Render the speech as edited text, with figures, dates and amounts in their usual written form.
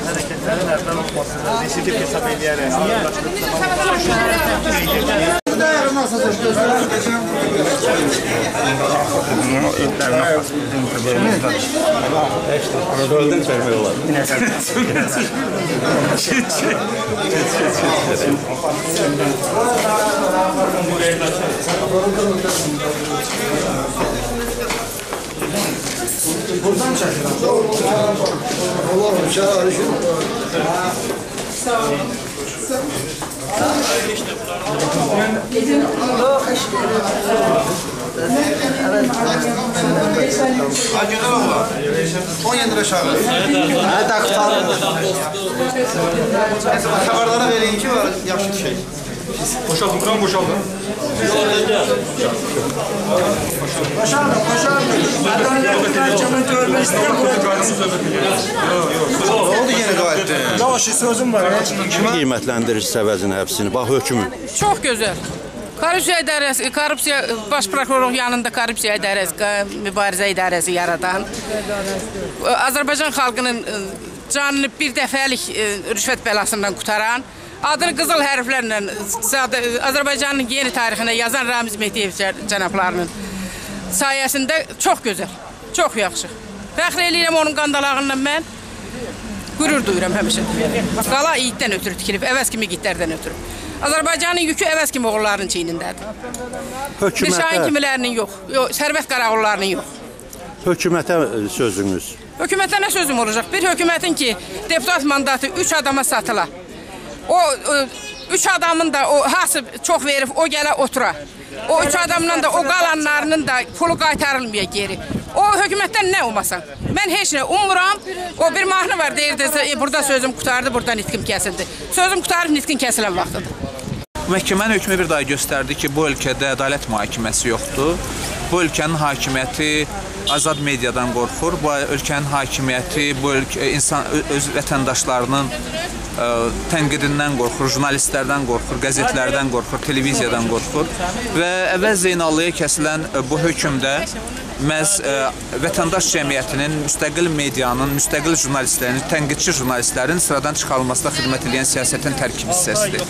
hərəkətlərin əvvəl olmasını deşiklik hesab edərək. Anadolu'dan vermək olar. Buradan çəkirəm. Olur, arışın. Güzel oğlan. 17 lira aşağı. Hə, taxtarım. Xəbərlara verin ki, var yaxşı bir şey. Boşaldım, buram boşaldım. Boşaldım. Məhkəmə görmək istəyirəm. Ne oldu yine qayıtdı? Yox, sözüm var. Qiymətləndirir səvəzin həbsini, bax hökmü. Çox gözəl. Korrupsiya baş prokurorluq yanında korrupsiya idarəsi, mübarizə idarəsi yaradan, Azərbaycan xalqının canını bir dəfəlik rüşvət bəlasından qutaran, adını qızıl hərflərlə Azərbaycanın yeni tarixinə yazan Ramiz Mehdiyev cənablarının sayəsində çox gözəl, çox yaxşı. Fəxr eləyirəm onun qandalağından mən, qürur duyuram həmişə. Qala iyiddən ötürü tikilib, əvəz kimi igidlərdən ötürü. Azərbaycanın yükü əvəz kimi oğullarının çiynindədir. Nişahin kimilərinin yox, Sərvət Qarağullarının yox. Hökumətə sözünüz? Hökumətə nə sözüm olacaq? Bir hökumətin ki, deputat mandatı 3 adama satıla. O 3 adamın da o hasıb çox verib, o gələ otura. O 3 adamdan da o qalanlarının da pulu qaytarılmaya geri. O hökumətdən nə olmasan? Mən heç nə umuram. O bir mahnı var, deyirdi, burada sözüm qutardı, burada nitqim kəsildi. Sözüm qutarıb, nitqim kəsilən vaxtıdır. Məhkəmənin hökmü bir daha göstərdi ki, bu ölkədə ədalət mühakiməsi yoxdur. Bu ölkənin hakimiyyəti azad mediadan qorxur. Bu ölkənin hakimiyyəti öz vətəndaşlarının tənqidindən qorxur, jurnalistlərdən qorxur, qəzetlərdən qorxur, televiziyadan qorxur. Və Əvəz Zeynallıya kəsilən bu hökmdə məhz vətəndaş cəmiyyətinin, müstəqil medianın, müstəqil jurnalistlərin, tənqidçi jurnalistlərin sıradan çıxarılmasına xidmət edən siyasətin tərkib hissəsidir.